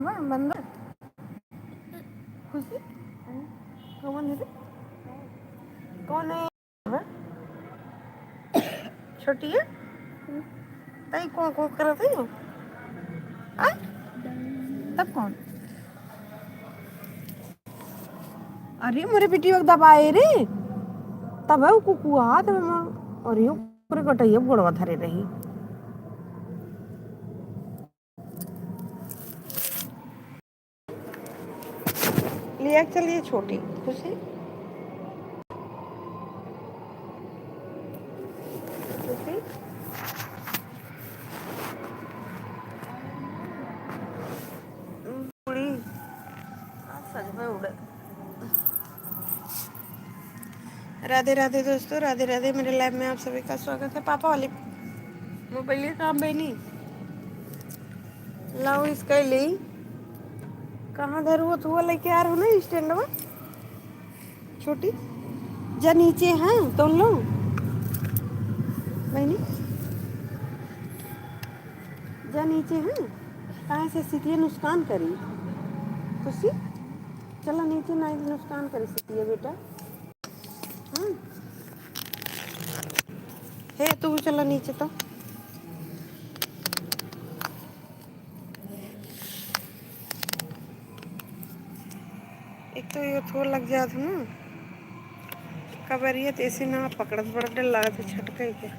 बंद खुशी कौन है रे? कौन है छोटी है तई कौन कौन कर रही हो तब कौन अरे मोरे बेटी वक्त दबाए रे तब है कुकुआ तब अरे पूरे कटैया गोड़वा धरे रही लिया चलिए छोटी खुशी खुशी पूरी सच में उड़े राधे राधे दोस्तों राधे राधे मेरे लाइव में आप सभी का स्वागत है पापा वाले मोबाइल काम बहनी लाओ इसका ले कहाँ धरू तो वो लेके आ रहा हूँ ना स्टैंड में छोटी जा नीचे हैं तो लो बहनी जा नीचे हैं कहाँ से सीटिए नुकसान करी खुशी चलो नीचे ना नुकसान करी सीटिए बेटा हाँ है तू चलो नीचे तो एक तो ये थोड़ा लग जाता ना कबरियत ऐसे ना पकड़ बड़ा डर लगा था छटके के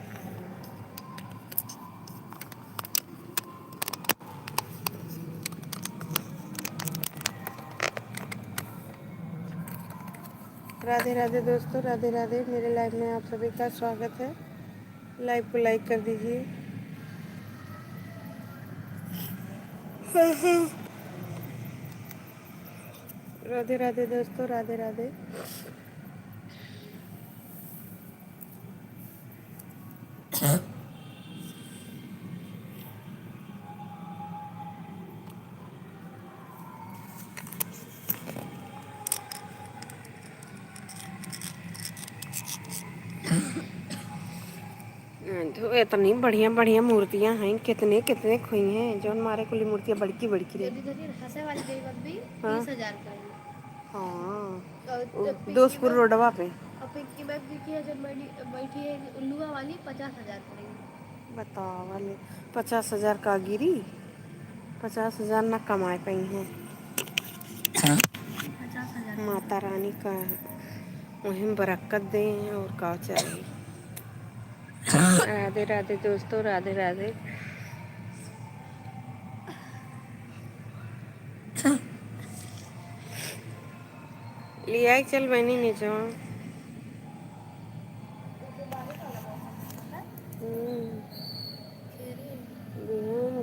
राधे राधे दोस्तों राधे राधे मेरे लाइव में आप सभी का स्वागत है लाइव को लाइक कर दीजिए राधे राधे दोस्तों राधे राधे तो इतनी बढ़िया बढ़िया मूर्तियां हैं कितने कितने खुई हैं जो हमारे कुली मूर्तियां बड़की बड़की रही हाँ 30,000 का हाँ दोस्तपुर रोडवा पे पिंकी मैम की है जो बैठी है उल्लुआ वाली 50,000 पड़ेगी बताओ वाले 50,000 का गिरी 50,000 ना कमाए पाई हैं 50,000 माता रानी का मुहिम बरकत दें और का चाहिए राधे राधे दोस्तों राधे राधे लिया चल बहनी नीचे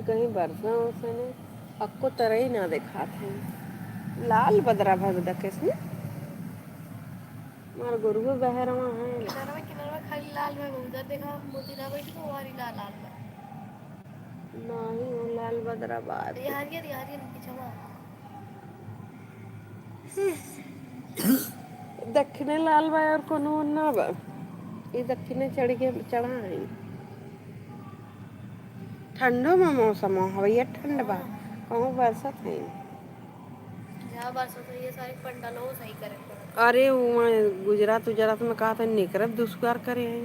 कहीं बरसा उसने अक्को तरह ही ना देखा थे लाल बदरा भग किसने मार गुरु बहरवा है किनारे खाली लाल में उधर देखा मोती ना बैठी तो हमारी लाल लाल में नहीं वो लाल बदरा बात ये हरियर की छवा दक्षिणे लाल बा और कोनो ना बा ये दक्षिणे चढ़ के चढ़ा है ठंडो में मौसम हवैया ठंड बा कहूँ बरसत है जहाँ बरसत है ये सारे पंडालों सही करे अरे वो गुजरात गुजरात में कहा था निकरब दुष्कार करे हैं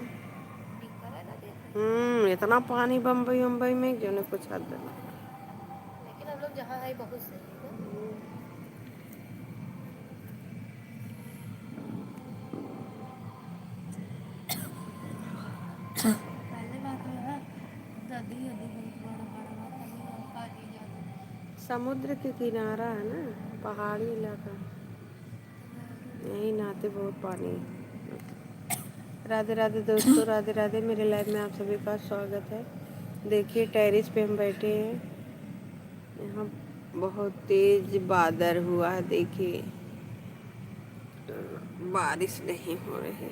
इतना पानी बम्बई बम्बई में क्यों नहीं कुछ हद लेकिन हम लोग जहाँ है बहुत सही है पहले बात है दादी बहुत बड़ा पानी ज्यादा समुद्र के किनारा है ना पहाड़ी इलाका यही नहाते बहुत पानी राधे राधे दोस्तों राधे राधे मेरे लाइव में आप सभी का स्वागत है देखिए टेरिस पे हम बैठे हैं यहाँ बहुत तेज बादल हुआ है देखिए बारिश नहीं हो रही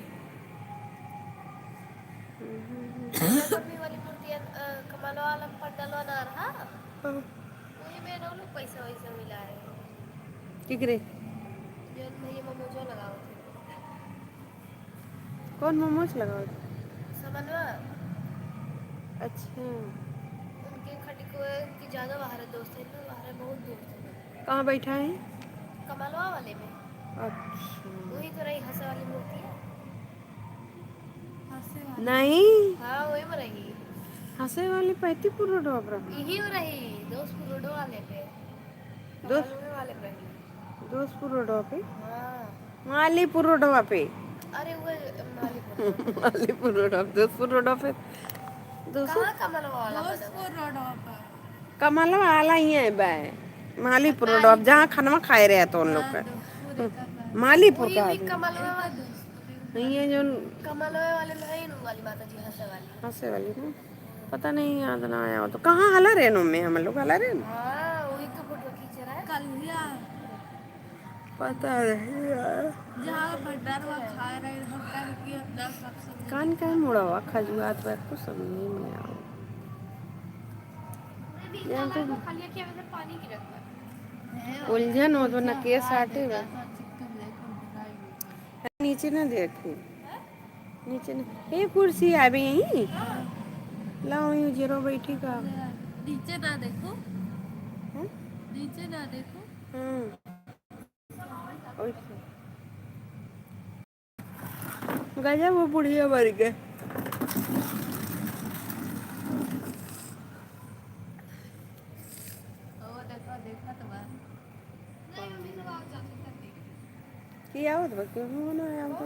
वाली मूर्ति कमाल वाला पंडाल बना रहा वही में लोग पैसा वैसा मिला है किकरे जो भैया मोमोजो लगाओ थे कौन मोमोज लगाओ समझवा अच्छा उनके खटी को कि ज़्यादा बाहर है दोस्त है तो बाहर बहुत दोस्त है कहाँ बैठा है? कमलवा वाले में। अच्छा वही तो रही हंसे वाली मूर्ति है। नहीं, हाँ वही में रही। हंसे वाली पैतीपुर रोड पर यही में रही दोस्तपुर रोड वाले पे, दोस्त कमलवे वाले पे रही। दोस्तपुर रोड पे, हाँ मालीपुर रोड पे। अरे वो Malipur road. Malipur road Dostpur road पे दोस्तों कहाँ कमलवा वाला दोस्तपुर रोड पर। कमला वाला ही है बे, मालीपुर रोड अब जहाँ खाना खाए रहे तो उन लोग का मालीपुर वही का वही आदमी कमलवा नहीं है जो कमलवे वाले में है वाली माता जी हंसे वाली। हंसे वाली ना, पता नहीं याद ना आया हो तो कहाँ हला रेनो में हम लोग हला रेनो हाँ वही तो फोटो खींच रहा है कल पता नहीं यार। जहाँ भंडारवा खा रहे हम करके अपना सब कान का मुड़ा हुआ खजुआत बात कुछ समझ नहीं में आओ यहाँ तो खाली क्या मतलब पानी की रखा उलझन हो तो न केस आटे बा नीचे ना देखो नीचे ना ये कुर्सी आ भी यहीं लाओ यूं जीरो बैठी का नीचे ना देखो हैं? नीचे ना देखो ओके गजब वो बुढ़िया मर गए देखो देखा तो बात नहीं मम्मी सब आओ जाके कर देंगे क्या होता बस क्यों ना आया तो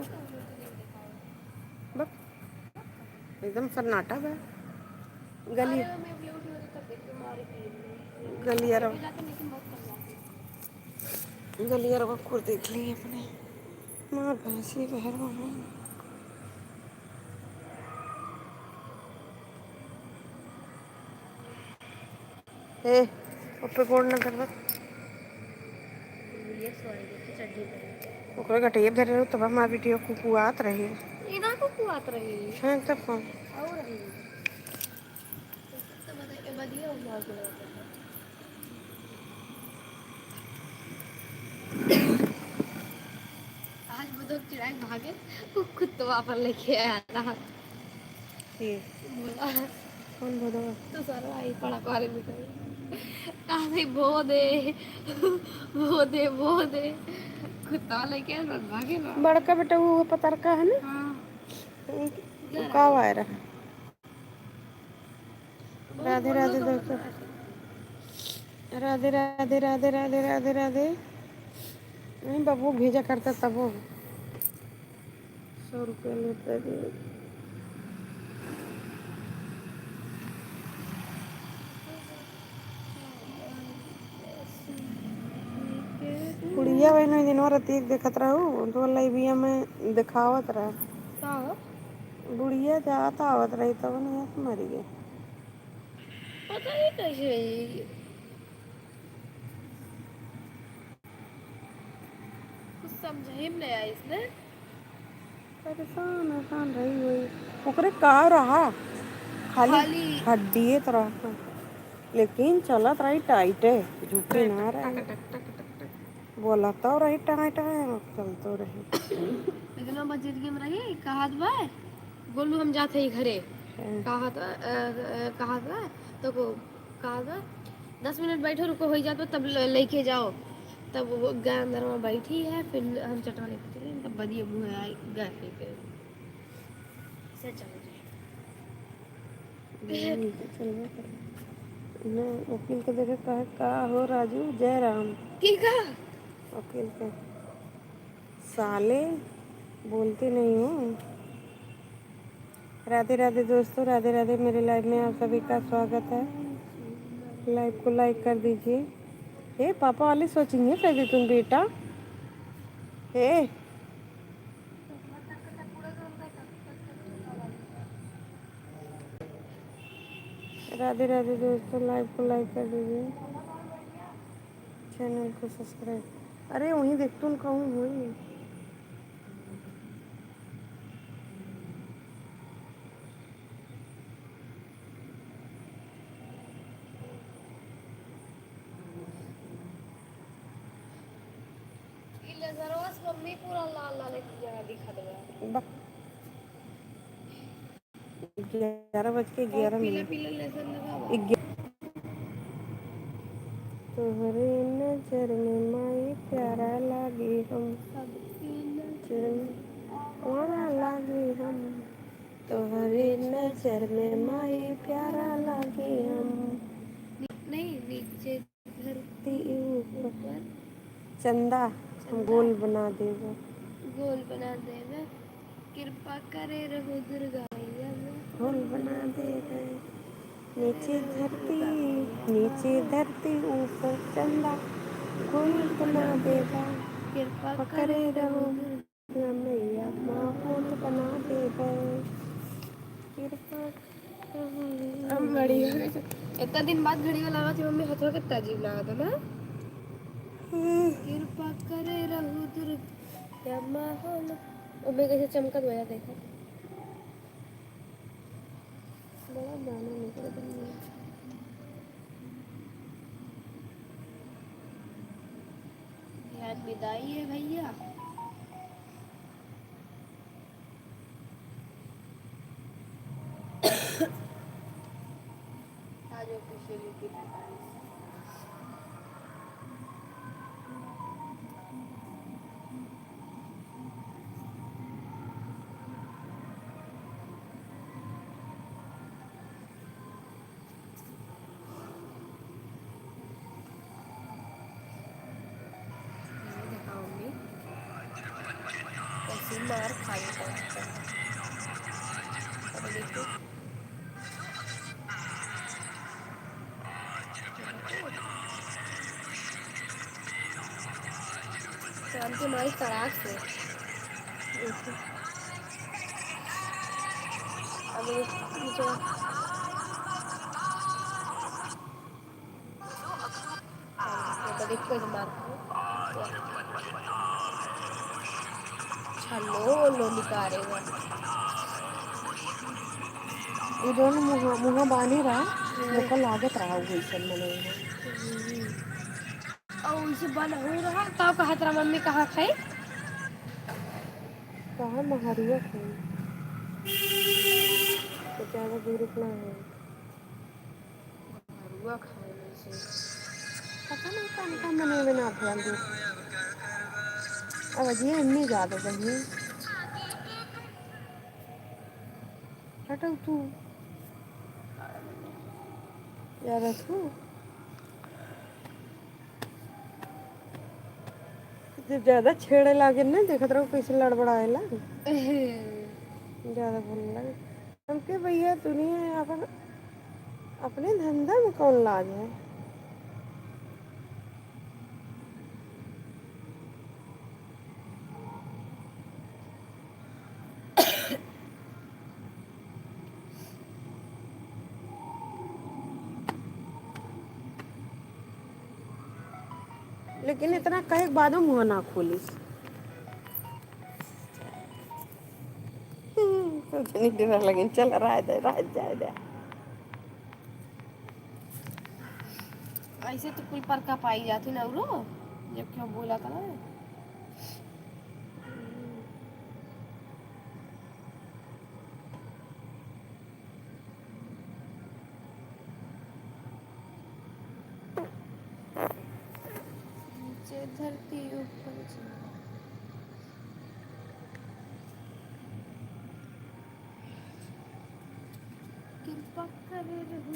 बस एकदम सन्नाटा है गली गलियारा गलियारा को खुद देख ली अपने माँ भैंसी बहरवा में ए ऊपर कोड ना कर ओकरे गटिए धरे रहो तब मार बेटियों कुकुआत रही इना को कुआत रही हैं तब कौन और रही तो बता बढ़िया हो गया आज बुदक चिड़ाई भागे वो कुत्ता पर लेके आया था ये बोला कौन भदवा तो सारा आई पड़ा पारे निकल कहा भो दे कुत्ता लेके आया भागे ना बड़का बेटा वो पतरका है ना हाँ वो का आया रहा राधे राधे दोस्तों राधे राधे राधे राधे राधे राधे नहीं बाबू भेजा करता तब वो 100 रुपये लेता है कुड़िया बहन दिन रतीक देखत रहू तो लाइबिया में दिखावत रहा हाँ बुढ़िया जाता आवत रही तब नहीं मरी गई पता नहीं कैसे कुछ समझ ही नहीं आया इसने परेशान आसान रही हुई ओकरे का रहा खाली हड्डी तरह लेकिन चलत रही टाइट है झुके ना रहे बोला तो रही टाइट है चलतो रही लेकिन वो मस्जिद में रही कहा बा बोलू हम जाते ही घरे कहा तो को कहा 10 मिनट बैठो रुको हो जातो तब लेके जाओ तब वो गाय अंदर में बैठी है फिर हम चटवा लेके चले तब बढ़िया मुँह आई गाय लेके से चलो ना वकील के देखे कहे का हो राजू जय राम ठीक है वकील के साले बोलते नहीं हो राधे राधे दोस्तों राधे राधे मेरे लाइव में आप सभी का स्वागत है लाइव को लाइक कर दीजिए हे पापा वाले सोचेंगे कैसे तुम बेटा हे राधे राधे दोस्तों लाइव को लाइक कर दीजिए चैनल को सब्सक्राइब अरे वहीं देख तुम कहूँ हुई मम्मी पूरा लाल लाल एक जगह दिखा देगा 11:11 पीला पीला लेजर लगा हुआ तोहरे नजर में माई प्यारा लागे हम, नजर में प्यारा लागे हम, तोहरे नजर में माई प्यारा लागे हम। नहीं, नीचे धरती ऊपर चंदा हम गोल बना देगा, गोल बना देगा, कृपा करे रहो दुर्गा मैया। गोल बना देगा, नीचे धरती ऊपर चंदा गोल बना देगा, कृपा करे रहो दुर्गा मैया माहौल बना देगा, कृपा हम घड़ी इतना दिन बाद घड़ी में लगा थी मम्मी, हाथों कितना अजीब लगा था ना। कृपा करे रहो दुर्गा माहौल, उम्मीद कैसे चमकत हो जाता देखो, बड़ा दाना निकल गया। आज विदाई है भैया। आज ऑफिशियली की दिखाऊंगी कैसी मार खाई पहुंचता है। अब देखो शाम की हमारी तराक से अब मुझे तो देखो इस मार छलो लो निकालेगा इधर मुहा बानी रहा मुका लागत रहा वैसन मने और उनसे बन हो रहा तब कहा तेरा मम्मी कहाँ खाई कहाँ महारिया थे तो ज़्यादा दूर इतना है हरुआ खाने से पता नहीं कौन का मने बना ध्यान दे अब ये इतनी ज़्यादा बनी हटो तू ज़्यादा तू जब ज़्यादा छेड़े लागे ना देखत रहो कैसे लड़बड़ाएला ज़्यादा बोलने लगे हमके भैया दुनिया अपन अपने धंधा में कौन लाज है लेकिन इतना कहे के बाद मुँह ना खोलिस नहीं डर लगे चल रहा जाए दे ऐसे तो कुल पर का पाई जाती ना रो जब क्यों बोला था ना नीचे धरती ऊपर कृपा करे रहो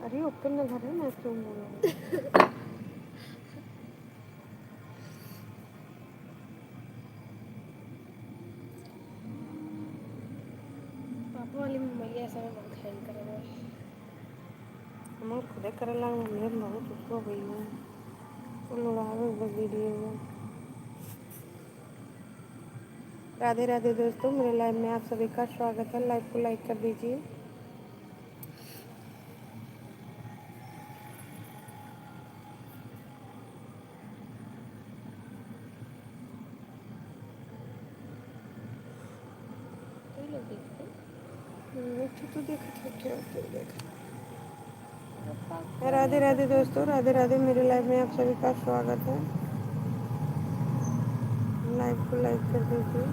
अरे ऊपर न धरे मैं क्यों बोला पापा वाली मैया सब बहुत हैंग कर रहा है हमारे खुदे करेला मेरे बहुत उसको गई है वो लड़ावे वीडियो राधे राधे दोस्तों मेरे लाइव में आप सभी का स्वागत है लाइव को लाइक कर दीजिए देखते तो देखा था क्या तो देखा। पापा राधे राधे दोस्तों, राधे राधे। मेरे लाइव में आप सभी का स्वागत है। लाइव को लाइक कर दीजिए।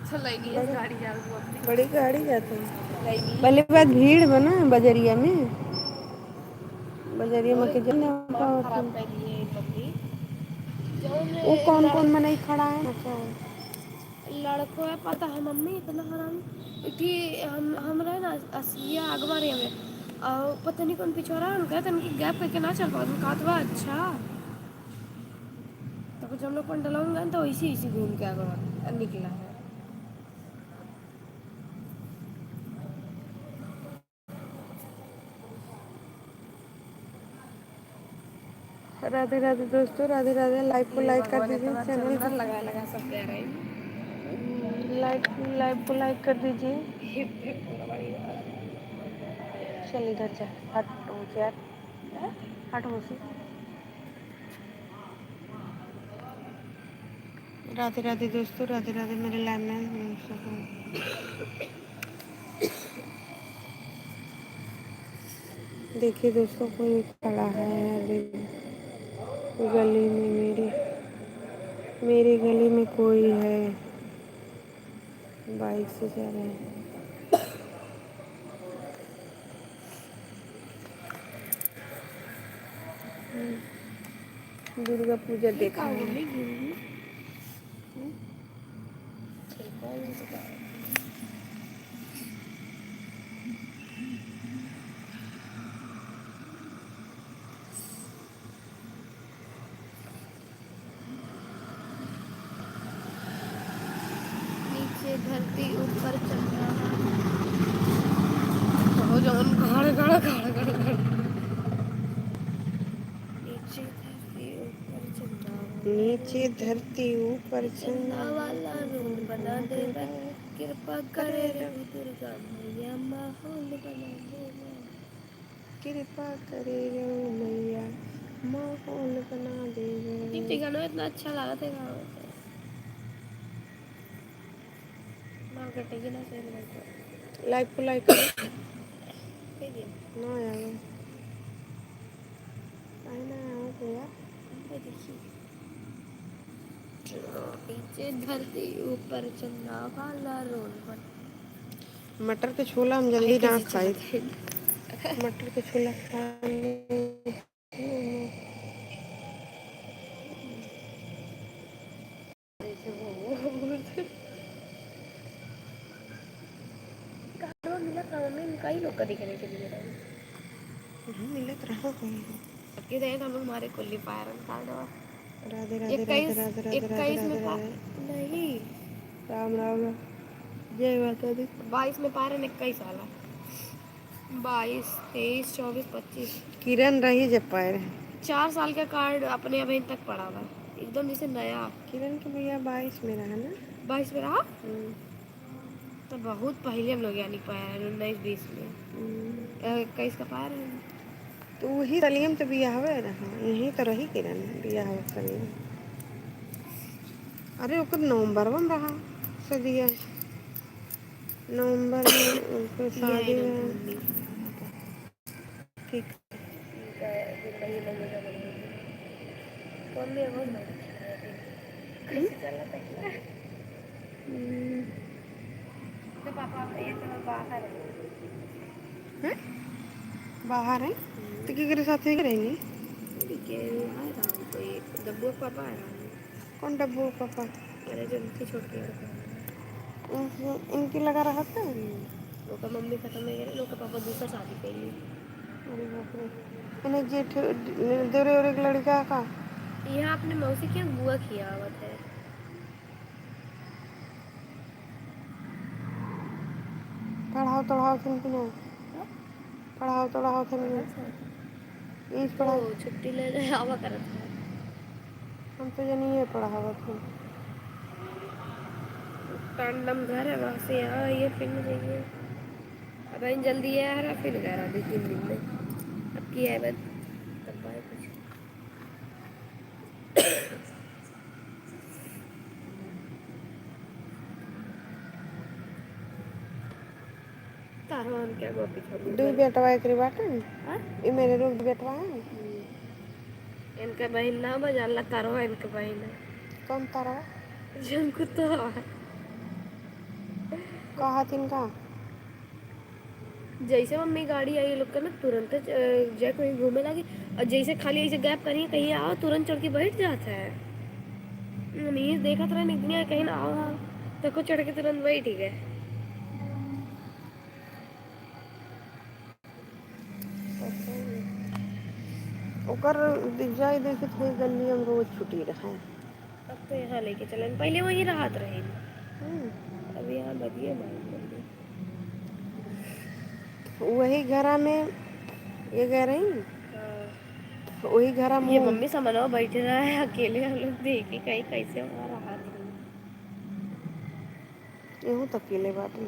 चलेगी इस गाड़ी जा रही अपनी बड़ी गाड़ी जाती है। लेगी पहले बात भीड़ बना बजरिया में, बजरिया में के जने दिमाग खराब कर लिए मम्मी वो कौन जो कौन मनई खड़ा है। अच्छा लड़कों है पता है मम्मी इतना हरामी कि हम रहे ना असलिया अगवारिया में और पता नहीं कौन पिछड़ा है उनका तो उनकी गैप करके ना चल पाओ कहा तो अच्छा तो कुछ हम लोग पंडलों गए तो इसी इसी घूम के अगवा निकला है। राधे राधे दोस्तों, राधे राधे। लाइव को लाइक कर दीजिए, चैनल को लगा लगा सब कह रहे हैं लाइव को लाइक कर दीजिए। चल इधर जा, हट हो यार, हट हो से। राधे राधे दोस्तों, राधे राधे। मेरे लाइव में देखिए दोस्तों, कोई खड़ा है अभी गली में। मेरी गली में कोई है, बाइक से जा रहे हैं। दुर्गा पूजा देखा है। नीचे धरती ऊपर चंद्रमा हो जौन घड़ घड़ घड़ घड़ घड़ नीचे धरती ऊपर चंदा नीचे धरती ऊपर चंदा वाला रोड बना देवे कृपा करे रे दुर्गा मैया माहौल बना देवे कृपा करे रे मैया माहौल बना दीप्ति देवे। गाना इतना अच्छा लगा था गाना मां कटेगी ना सही लगता लाइव को लाइक करो है ना यार, ना आओ तो यार। नीचे धरती ऊपर चंदा वाला रोड बना मटर के छोला हम जल्दी ना खाए। मटर के छोला खाने मिला था मम्मी कई लोग का दिखने के लिए मिलत रहो कहीं। सबके दे हम हमारे कुल्ली पायरन कार्ड और राधे राधे राधे 21 राधे राधे राधे 21 में राधे राधे। नहीं राम राम जय माता दी। 22 में पायरन 21 वाला 22 23 24 25 किरण रही जब पाए रहे। 4 साल का कार्ड अपने अभी तक पड़ा हुआ एकदम जैसे नया। किरण के भैया 22 में रहा ना। 22 में रहा तो बहुत पहले हम लोग यानी पाया 19 20 में 21 का पाया रहे तो वही सलीम तो बिया हवे रहा, यहीं तो रही किरण बिया हवे सलीम। अरे ओकर नवंबर में रहा सदिया, नवंबर में उनको शादी में ठीक। तो पापा ये तो बाहर है बाहर है तो क्या साथ ही रहेंगे। कोई डब्बू पापा आ रहा कौन डब्बू पापा। अरे जो उनकी छोटी लड़का इनकी लगा रहा था। लोग का मम्मी खत्म हो गई लोग का पापा दूसरा शादी कर ली। अरे बाप रे, इन्हें जेठ देवरे और एक लड़का का यहाँ अपने मौसी की बुआ किया आवत है। पढ़ाओ तढ़ाओ थे कि नहीं, पढ़ाओ तढ़ाओ थे इस तो पढ़ाओ। छुट्टी ले ले आवा करत है हम तो जानिए पढ़ावत थे। टांडम घर है वहाँ से यहाँ ये फिर जाइए अब इन जल्दी है यार फिर घर आ 2 3 दिन में अब की है बस तब आए कुछ हम क्या गोपी छोड़ू दू बेटवा एक बाटे हाँ? ये मेरे रूप बेटवा है इनका बहन ना बजाला तारो इनका बहन है कौन तारा जन कुत्ता है कहा तिनका जैसे मम्मी गाड़ी आई लोग का ना तुरंत जय कहीं घूमे लगी और जैसे खाली ऐसे गैप करिए कहीं आओ तुरंत चढ़ के बैठ जाता है नहीं देखा तो निकलिया कहीं ना आओ तो को चढ़ के तुरंत बैठ ही गए ओकर जाए देखे थे गली हम रोज छुट्टी रहा अब तो यहाँ लेके चले पहले वहीं राहत रहे अब यहाँ बदिए वही घरा में ये कह रही वही घरा ये में मम्मी समझो बैठे रहा है अकेले हम लोग देखे कहीं कैसे वहाँ रहा यहूँ तक अकेले बाटे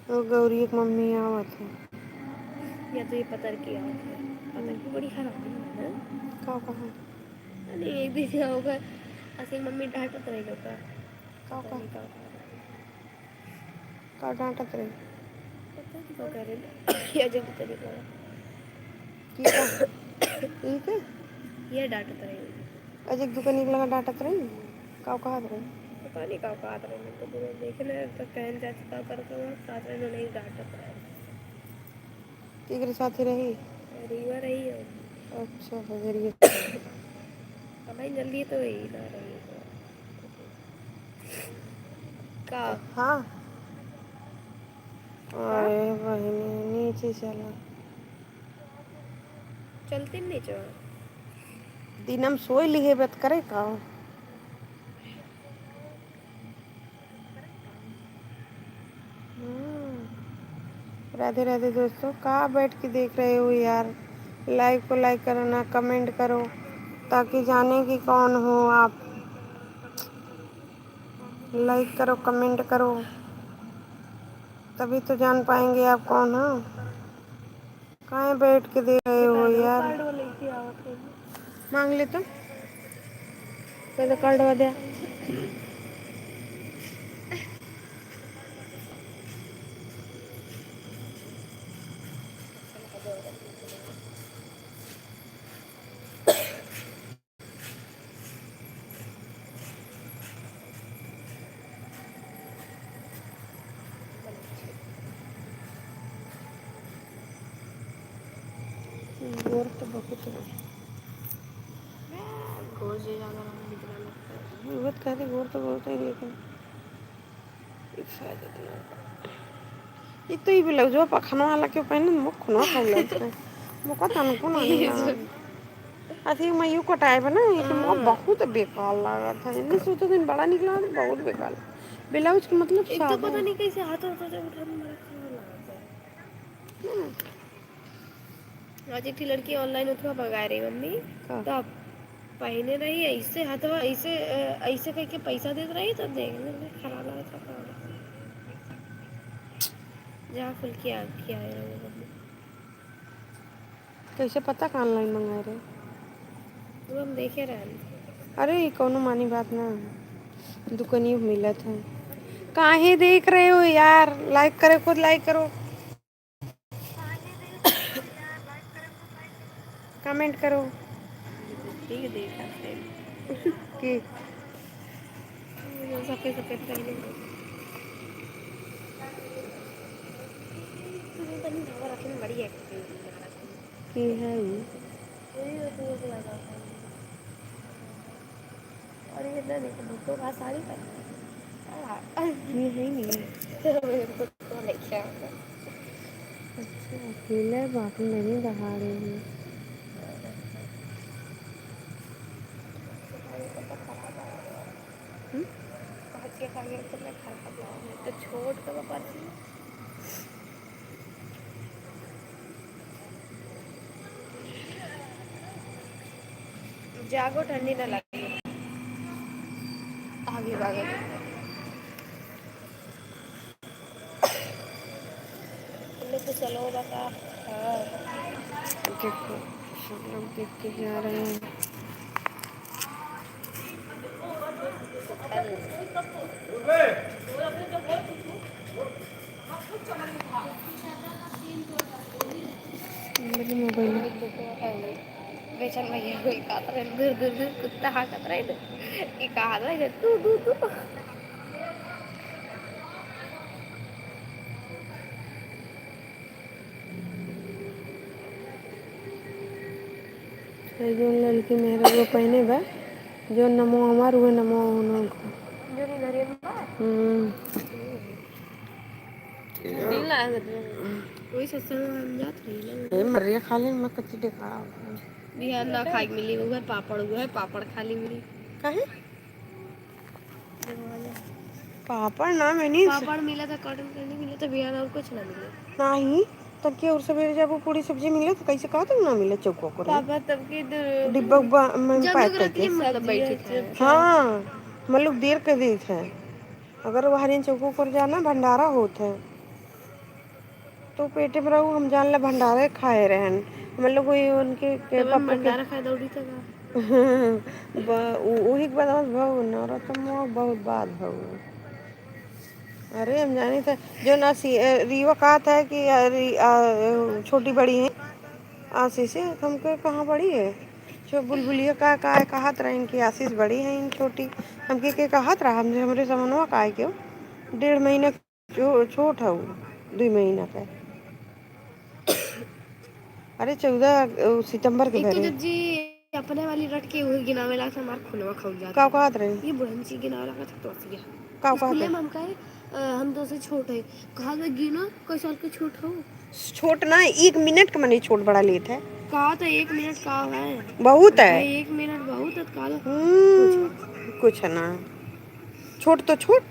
और गौरी एक मम्मी आवत है या तो ये पतर की आँख है पतर की बड़ी खराब है का कहा अरे एक दिन क्या होगा ऐसे मम्मी डांटत रही लोग का पता नहीं का क्या डांटत रही पता नहीं क्या कर रहे या जब तरीका की का ठीक है ये डांटत रही अजय दुकान निकला डांटत रही का कहत रही पता नहीं क्या बात रहे तो पूरा देखने तो कहन जाता करके वो साथ में नहीं डांटत रहे केकरे साथ रही रीवा रही है अच्छा हजरिए हमारी जल्दी तो ही ना रही का हाँ अरे बहनी नीचे चला चलते नहीं चो दिनम सोई लिहे बत करे का राधे राधे दोस्तों कहाँ बैठ के देख रहे हो यार लाइव को लाइक करना कमेंट करो ताकि जाने कि कौन हो आप लाइक करो कमेंट करो तभी तो जान पाएंगे आप कौन हो कहाँ बैठ के देख रहे हो यार मांग ले तो पहले कार्ड दे गोर तो बहुत है गोर से ज़्यादा निकला लगता है बहुत कहते गोर तो बहुत है लेकिन itu ibu lau jo pa khana ala ke pain mo khuna khau lai छै mo का तन को ना अथी मैं यू कटाए बना ये mo बहुत बेकार लगा था इन्हें सोचो दिन बड़ा निकला बहुत बेकार ब्लाउज का मतलब एक तो सादा पता नहीं कैसे हाथों से उठाने में बड़ा खराब लगता है आज एक लड़की ऑनलाइन उठवा मंगा रही मम्मी तो आप पहने रही ऐसे हाथवा ऐसे ऐसे करके पैसा देते रही तब देखने में खराब लगा था जहाँ फुल किया किया है मम्मी कैसे पता का ऑनलाइन मंगा रहे वो हम देखे रहे अरे कोनो मानी बात ना दुकानी मिला था काहे देख रहे हो यार लाइक करे खुद लाइक करो कमेंट करो ठीक है देखा थे कि सफेद सफेद पहले तनी धागा रखने में बड़ी कि है ये और ये ना देखो तो का साड़ी पर ये है नहीं तो लेके आओ अच्छा अकेले बाकी नहीं दिखा रही हूँ तो छोड़ कर पास जागो ठंडी ना लगे आगे भागे तो चलो बता हाँ देखो सब लोग देख के जा रहे हैं पहले बेचन भैया कोई कहत रहे दूर दूर दूर कुत्ता हाकत रहे ई कहत रहे तू तू तू जो लड़की मेहरा वो पहने बा जो नमो हमार हुए नमो उनको जो नहीं धरे दिन ला कोई सत्संग हम जात रही ना मरिया खा ले मैं कच्ची देखा बिहार ना खाई मिली उधर पापड़ हुआ है पापड़ खाली मिली काहे पापड़ ना मैंने पापड़ मिला था कॉटन कैंडी मिला था बिहार और कुछ ना मिला नहीं तब के और सवेरे जब वो पूरी सब्जी मिले तो कैसे कहा तुम ना मिले चौको को पापा तब की डिब्बा उब्बा में जब पैक लोग रहती करके है मतलब बैठी थे हाँ मतलब देर कर दी थे अगर वो हरियन चौको पर जाना भंडारा होता है तो पेटे पर रहू हम जान ला भंडारे खाए रहन मतलब कोई उनके तब पप्पू के भंडारा खाए दौड़ी था वही के बाद भाव नौरतम बहुत बात भाव अरे हम जाने थे जो ना रीवा कहा था कि छोटी बड़ी है आशीष है हमको कहाँ बड़ी है जो बुलबुलिया का है कहा रहा इनकी आशीष बड़ी है इन छोटी हमके के कहा रहा हमने हमारे समनवा का है क्यों 1.5 महीना छोट है 2 महीना का अरे 14 सितंबर के एक तो भरे जब जी अपने वाली रट के वही गिनावे ला था हमार खुलवा खाऊ जाता का कहत रहे ये बुढ़न सी गिनावे लगा था तो गया का कहत स्कूल रहे में हम कहे हम तो से छोट है कहा मैं गिनो कोई साल के छोट हो छोट ना 1 मिनट का मनी छोट बड़ा लेट है कहा तो 1 मिनट का है बहुत है 1 मिनट बहुत है काला कुछ ना छोट तो छोट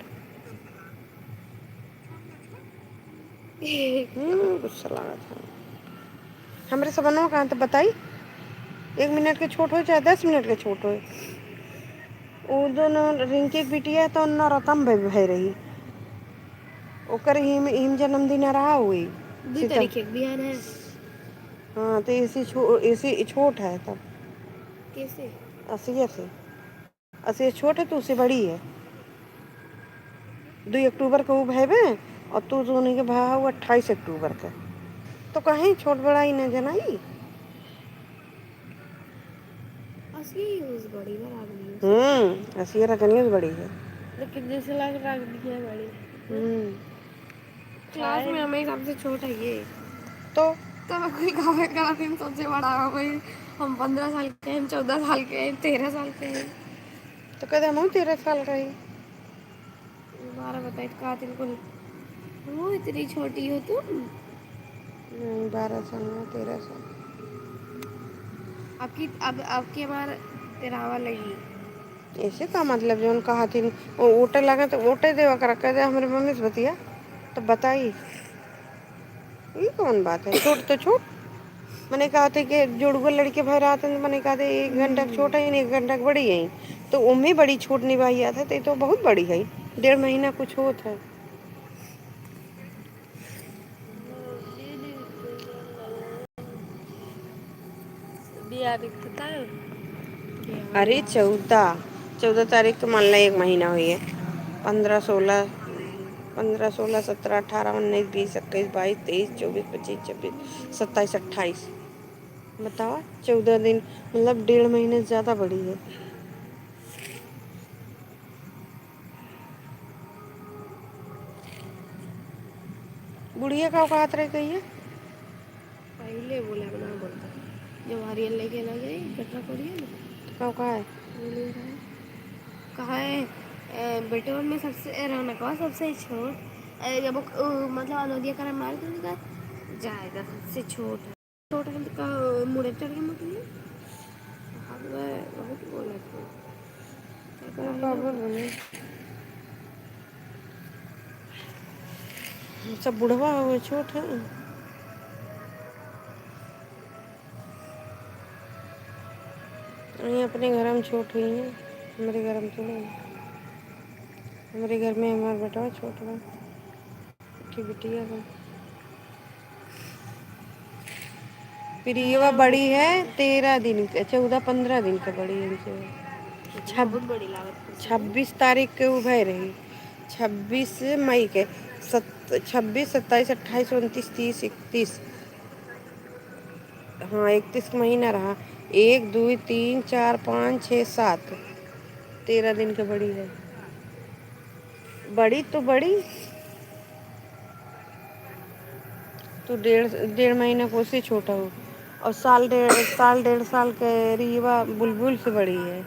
गुस्सा लगा था हमारे सबनों कहाँ तो बताई 1 मिनट के छोट हो चाहे 10 मिनट के छोट हो वो दोनों रिंकी की बिटिया तो न रतम भय रही ओकर हिम जन्मदिन रहा हुई 2 तारीख के बिहान है हाँ तो इसी छोट है तब कैसे 80 छोट है तो उससे बड़ी है 2 अक्टूबर को वो भैबे और तू तो उन्हीं के भाव 28 अक्टूबर का तो कहीं छोट बड़ा ही न जनाई बड़ी बार आदमी 80 रखनी बड़ी है लेकिन जैसे लग रहा है बड़ी क्लास में हमें सबसे छोटा ये तो कोई कहा करा दिन सबसे बड़ा हो कोई हम 15 साल के हैं 14 साल के हैं 13 साल के हैं तो कहते हम 13 साल का ही 12 बताए कहा तुमको वो इतनी छोटी हो तुम नहीं 12 साल में 13 साल आपकी हमार तेरावा लगी ऐसे का मतलब जो उनका हाथी ओटे लगा तो ओटे देवा कर कह दे हमारे मम्मी से बतिया तो बताई ये कौन बात है छोट तो छोट मैंने कहा था कि जुड़वा लड़के भर आते हैं मैंने कहा था 1 घंटा छोटा ही नहीं 1 घंटा बड़ी है तो उम्मी बड़ी छोट निभाई आता है तो बहुत बड़ी है 1.5 महीना कुछ होता है अरे 14 तारीख तो मान ला 1 महीना हुई है 15 16 17 18 19 20 21 22 23 24 25 26 27 28 बताओ 14 दिन मतलब 1.5 महीने से ज़्यादा बड़ी है बुढ़िया का औकात रह गई है पहले बोला बना बोलता जब हरियल लेके ना गई कटरा पड़ी है ना का है कहा है बेटों में सबसे रौनक सबसे छोट जब मतलब अनोदिया करा मार दूंगा जाएगा सबसे छोट छोटा है तो मुड़े चढ़ के मत लिए बहुत बोला सब बुढ़वा हुए छोट है ये अपने घर में छोट हुई है हमारे घर में तो नहीं हमारे घर में हमारा बेटा छोटा है की बिटिया है प्रियवा बड़ी है 13 दिन का 14-15 दिन का बड़ी है इनसे बहुत बड़ी लागत 26 तारीख के वो भय रही 26 मई के 26 27 28 29 30 31 हाँ 31 महीना रहा। 1 2 3 4 5 6 7 13 दिन की बड़ी है। बड़ी तो बड़ी तो 1.5 महीना को उससे छोटा हो। और साल 1.5 साल के रीवा बुलबुल से बड़ी है।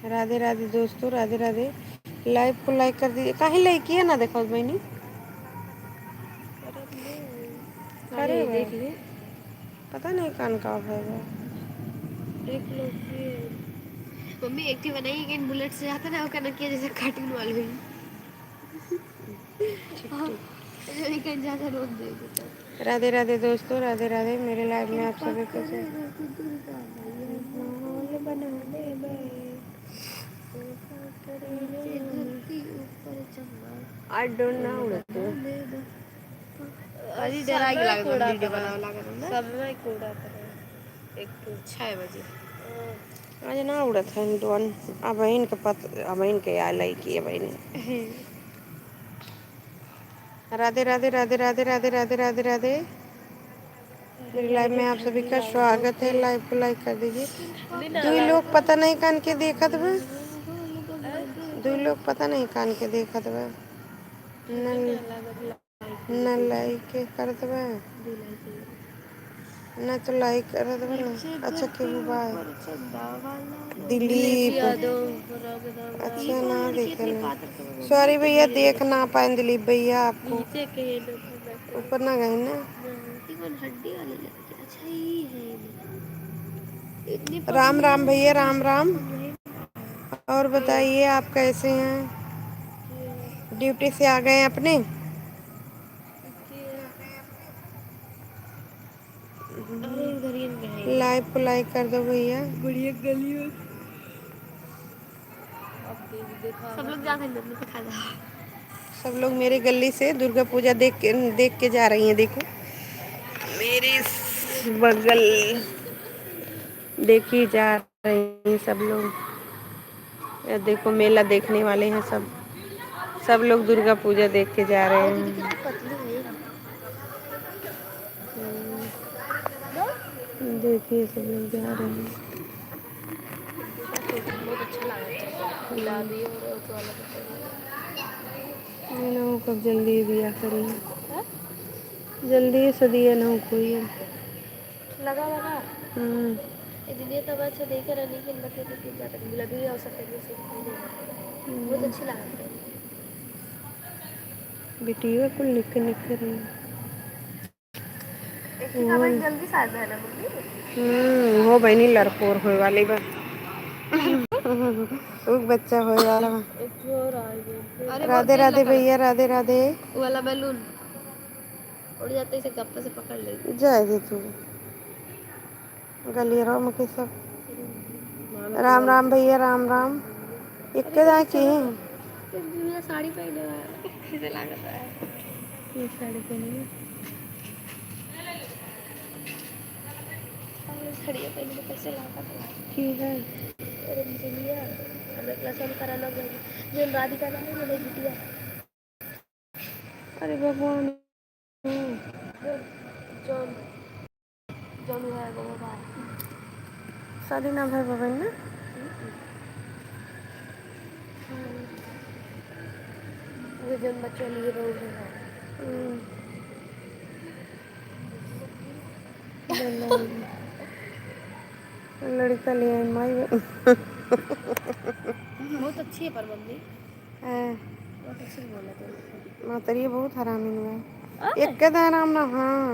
राधे राधे दोस्तों, राधे राधे। लाइव को लाइक कर दीजिए। काहे लाइक किया ना देखो बहनी। अरे देख ले, पता नहीं कान का है वो। देख लो मम्मी एक्टिव बनाई कि बुलेट से आता ना वो कहना किया जैसे कार्टून वाले हुई। कहीं ज्यादा रोक दे तो। राधे राधे दोस्तों, राधे राधे। मेरे लाइव में आप सभी को आई डोंट नो। अरे डरा के लगा था वीडियो बनावे लगा था समय कूड़ा करे। 6 बजे। आज ना उड़त है दोन। अब इनके अब इनके आ लाई की अब इन। राधे राधे राधे राधे राधे राधे राधे राधे। मेरी लाइव में आप सभी का स्वागत है। लाइव को लाइक कर दीजिए। दो लोग पता नहीं कान के देखत बा। दो लोग पता नहीं कान के देखत बा। न लाइक करत बा न तो लाइक करत बा ना। अच्छा केहू बा दिलीप। अच्छा ना देखल। सॉरी भैया देख ना पाए दिलीप भैया आपको। ऊपर ना गए ना। हड्डी वाली लड़की अच्छा ही है इतनी राम राम भैया, पतली राम राम। और बताइए आप कैसे हैं? ड्यूटी से आ गए अपने? लाइव को लाइक कर दो भैया। बढ़िया गली में सब लोग जाते हैं तो खाना। सब लोग मेरे गली से दुर्गा पूजा देख के जा रही हैं। देखो मेरे बगल देखी जा रही हैं सब लोग। ये देखो मेला देखने वाले हैं सब। सब लोग दुर्गा पूजा देख के जा रहे हैं। देखिए सब लोग जा रहे हैं। बहुत अच्छा लगा गुलाबी और वाला ना कब जल्दी दिया करिए। जल्दी से दिया ना कोई। लगा लगा दीदी तब अच्छा देखे रहने की बटे तो जाता गुलाबी हो सकता है बहुत अच्छी लगा बेटियों को निक रही। जल्दी शादी है ना मम्मी। हो बहनी लड़कोर होए वाली बा। एक बच्चा होए वाला बा। राधे राधे भैया, राधे राधे। वाला बैलून उड़ जाते इसे गप्पे से पकड़ ले जय दे तू गलियरों में के सब। राम राम भैया, राम राम। एक दा की साड़ी पहने कैसे लागत है ये साड़ी पहनी साड़ियाँ पहने में कैसे लागत है ठीक है। रंजनिया हमें क्लास में कराना जो राधिका नाम है मेरी बिटिया। अरे भगवान जॉन जॉन है वो भाई शादी ना भाई बाबा ना। वो जन बच्चों लिए रोज है लड़का ले आई माई। बहुत अच्छी है पर मम्मी बहुत अच्छी बोला तो मातरिया बहुत हरामी हुआ। एक दा राम ना। हाँ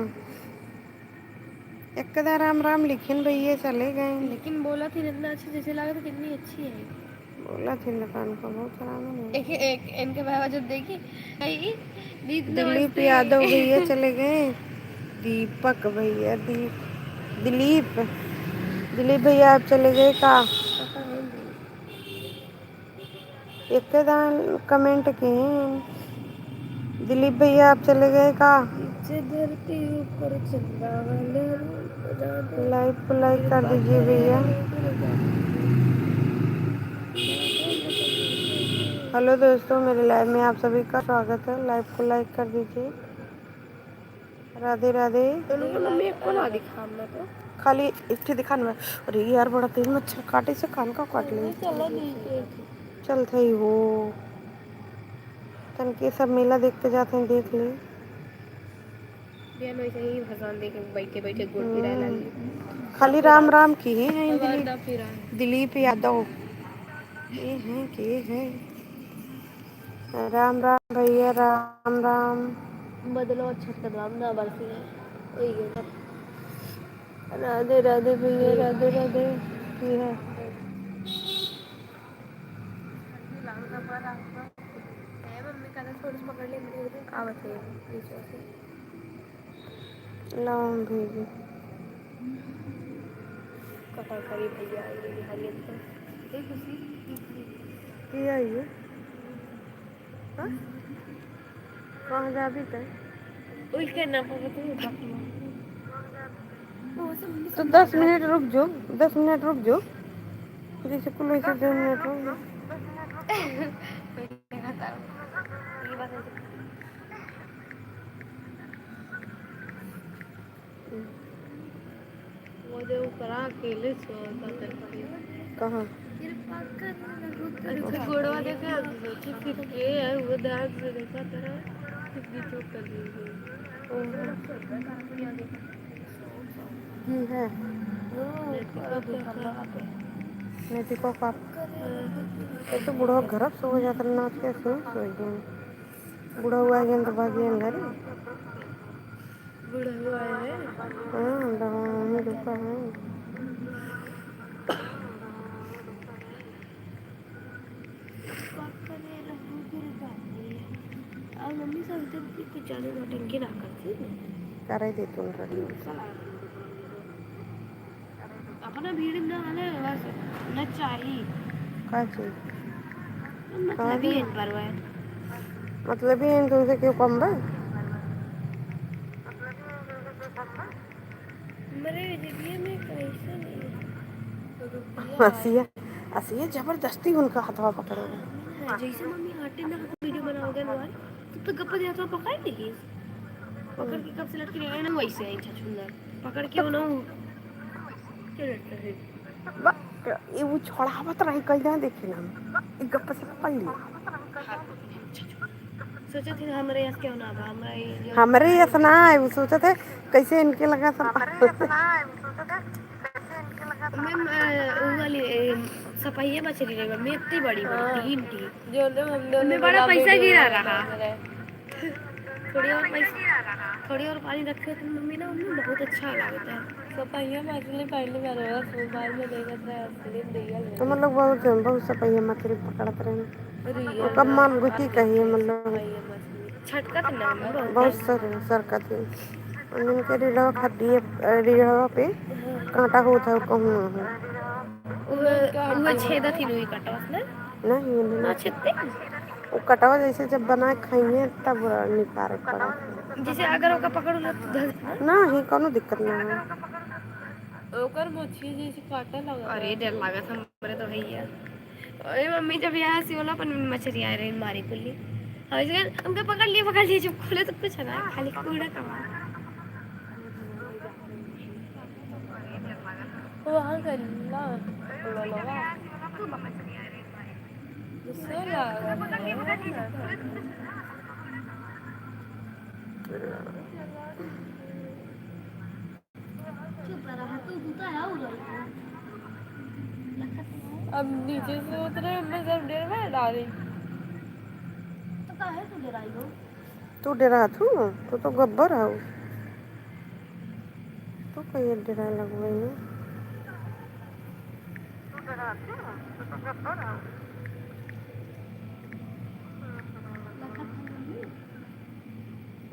एक दा राम राम लिखिन भैया चले गए। लेकिन बोला थी इतना अच्छी जैसे लगा था कितनी अच्छी है। बोला थी दुकान को बहुत हरामी है। एक इनके बाबा जब देखी दिलीप यादव भैया चले गए। दीपक भैया दिलीप दिलीप भैया आप चले गए का? एक कमेंट किए दिलीप भैया आप चले गए का? धरती ऊपर चंदा वाले लाइक को लाइक कर दीजिए भैया। हेलो दोस्तों, मेरे लाइव में आप सभी का स्वागत है। लाइव को लाइक कर दीजिए। राधे राधे। मम्मी को ना दिखा मैं तो खाली इतने दिखाने में। अरे यार बड़ा तेज मच्छर काटे से कान का काट ले। चलो नीचे चल थे वो तन के सब मेला देखते जाते हैं, देख ले। बिहान वैसे ही भगवान देखे बैठे बैठे गुड़ पिराए लगी। खाली राम राम की ही हैं दिलीप दिलीप यादव ये हैं के हैं। राम राम भैया, राम राम। बदलो छत का दाम ना बरसी है वही है। राधे राधे भैया, राधे राधे। ये है मम्मी का थोड़ा सा पकड़ ले मेरे आवत है नीचे से लाऊं भेजी। कटा करी भैया ये हरियत तो एक खुशी ये आइए। हाँ? कहाँ जा भी तय? उसके नाम पर तो 10 मिनट रुक जाओ, 10 मिनट रुक जाओ। जैसे कुल वैसे 2 मिनट रुक जाओ। मुझे ऊपर अकेले सोता कहाँ? गोड़वा देखे कितने है वो ध्यान से देखा तेरा कितनी चोट कर ये है नैतिको का। ये तो बूढ़ा घर सो जाता ना, कैसे सो गए। बूढ़ा हुआ है तो भागी घर। बूढ़ा हुआ है हाँ दवा रुका है। मम्मी सोचते थे कुछ ज्यादा नौटंकी ना करती करे दे तुम रही अपना भीड़ ना आने बस न चाहिए का चीज मतलब ही इन पर है मतलब ही तुमसे क्यों कम भाई। मेरे जिंदगी में कैसे नहीं हसिया हसिया जबरदस्ती उनका हाथवा पकड़ोगे। जैसे मम्मी आटे में वीडियो बनाओगे ना तब तो गप्पा दिया तो पकड़ लेगी पकड़ के कब से लटके रहे ना वैसे ही छुंदर पकड़ के ना क्या लटका है ये वो छोड़ावत रही कहीं ना देखे ना एक गप्पा से पकड़ ली। सोचे थे हमारे यहाँ क्यों ना था हमारे ये सुना है वो सोचे थे कैसे इनके लगा सब मैम वो वाली सफाई मछली रहेगा मैं इतनी बड़ी बड़ी तीन थी जो मैं बड़ा पैसा गिरा रहा थोड़ी और पानी रखे थे मम्मी ना उनमें बहुत अच्छा लगता है सफाई मछली पहले मोबाइल में देखा था असली रियल तो मतलब बहुत सफाई मछली पकड़ते रहे कब मान गुटी कही मतलब छटका था ना बहुत सरका थी उनके रीढ़ा खड्डी रीढ़ा पे कांटा होता है कहूँ वो छेदा थी नहीं कटा उसने नहीं ना छेदते वो कटवा जैसे जब बना खाइए तब निकाले पड़ा जैसे अगर ओका पकड़ लो ना ही कोनो दिक्कत ना है ओकर मछली जैसे काटा लगा अरे डर लगा था हमरे तो भैया अरे मम्मी जब यहाँ से वाला अपन मछली आ रही मारी कुल्ली हमको पकड़ लिए जब खोले तो कुछ ना खाली कूड़ा कमा वहाँ कर ला लगा गुस्से अब नीचे से उतरे मैं सब डेर में डाली तो काहे तू डराई हो तू डरा तू तो गब्बर है तो कहीं डरा लगवाई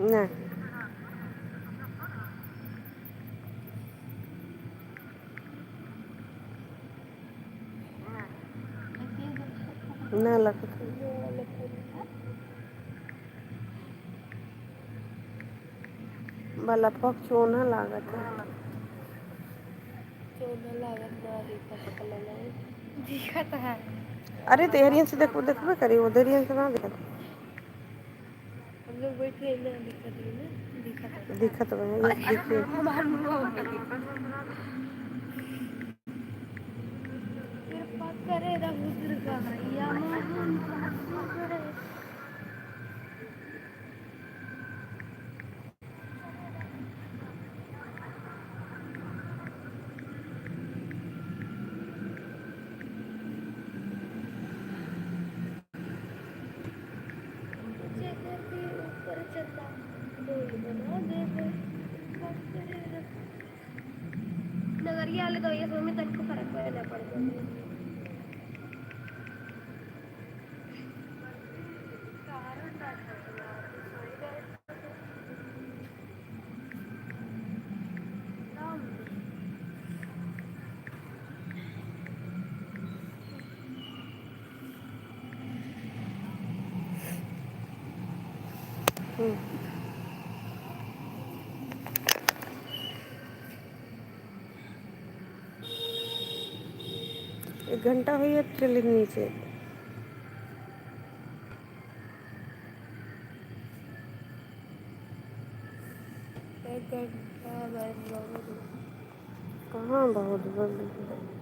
ना ना लगता वाला पक चोना लागत है चोना लागत ना देखा पकड़ लेना दिखत है। अरे तेहरियन से देखो देखबे करी उधरियन से ना दिखत हम लोग बैठे ना दिखत है ना दिखत है। दिखत बा ये देखिए हमार मुंह कृपा करे रघुद्र का या मोहन करे। जेकर के ऊपर चंदा डोल बना देवे। कृपा करे नगरिया वाले तो ये समय में तनको फर्क पड़े पड़ जाए। एक घंटा हुई है चले नीचे एक घंटा बाद कहाँ बहुत 19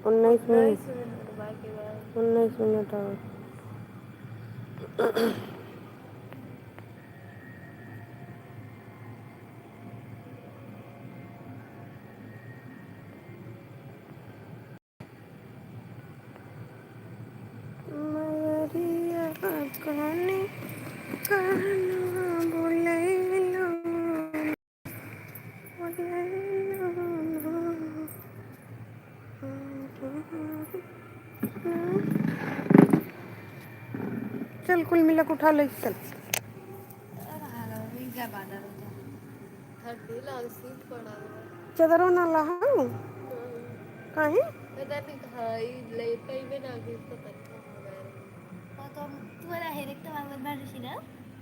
मिनट मिनट बाकी बाद 19 मिनट और मगरिया कहने कहना बोले लो बोले चल कुल मिला के उठा ले चल क्या बादल होता ठंडी लाल सीट पड़ा हुआ चदरों ना लहाऊं काहे पता नहीं खाई लेता ही में ना गई पता नहीं कहाँ गए हाँ तो तुम्हारा है देखते वाला बैठ सी ना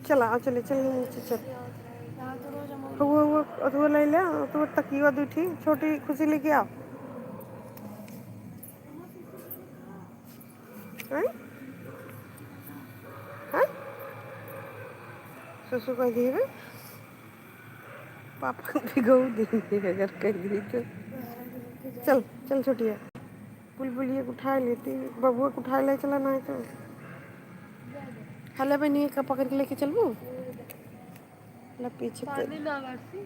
चला आ चले चल नीचे चल यहाँ तो रोज हम वो ले ले तू तकिया दूठी छोटी खुशी लेके आ हैं हैं ससुर कह दिए पापा भिगो देंगे अगर कह दी तो चल चल छोटिया बुलबुलिए को उठा लेती बबुआ को उठा ले चला ना तो हले बनी का पकड़ के लेके चलबू ला पीछे पानी ना बरसी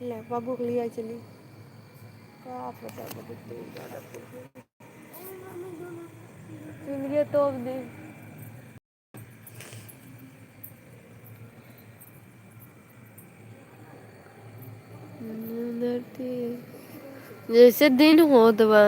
ले बाबू को लिया चली का पता बदते ज़्यादा चुनरिया तोप दे जैसे दिन होत बा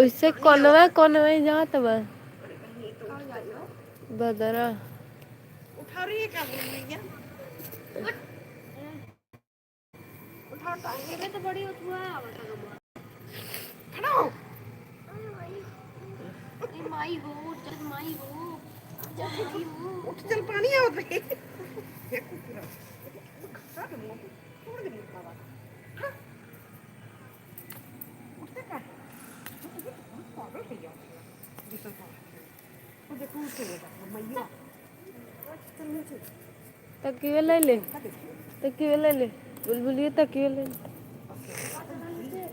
उससे कौनवा जात बा बदरा उठा रही है क्या बोल रही है उठा तो बड़ी उठवा खड़ा हो माई हो जब माई हो जाती हो उठ चल पानी आओ रे तकिया ले ले तकिया ले ले बुलबुलिए तकिया ले ले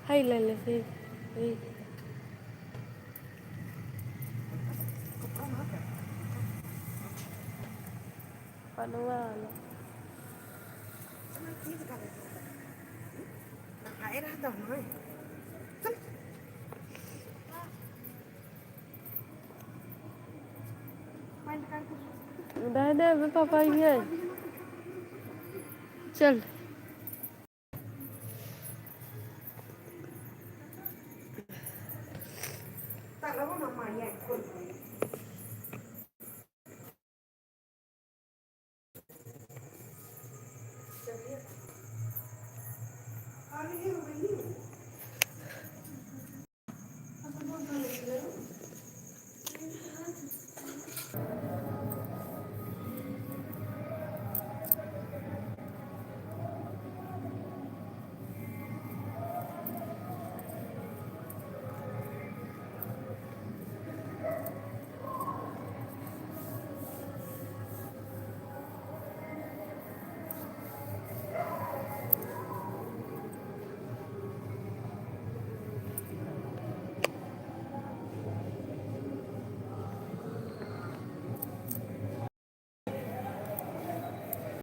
हाय ले ले हाय पनवा वाला दे मैं पापा ही है चल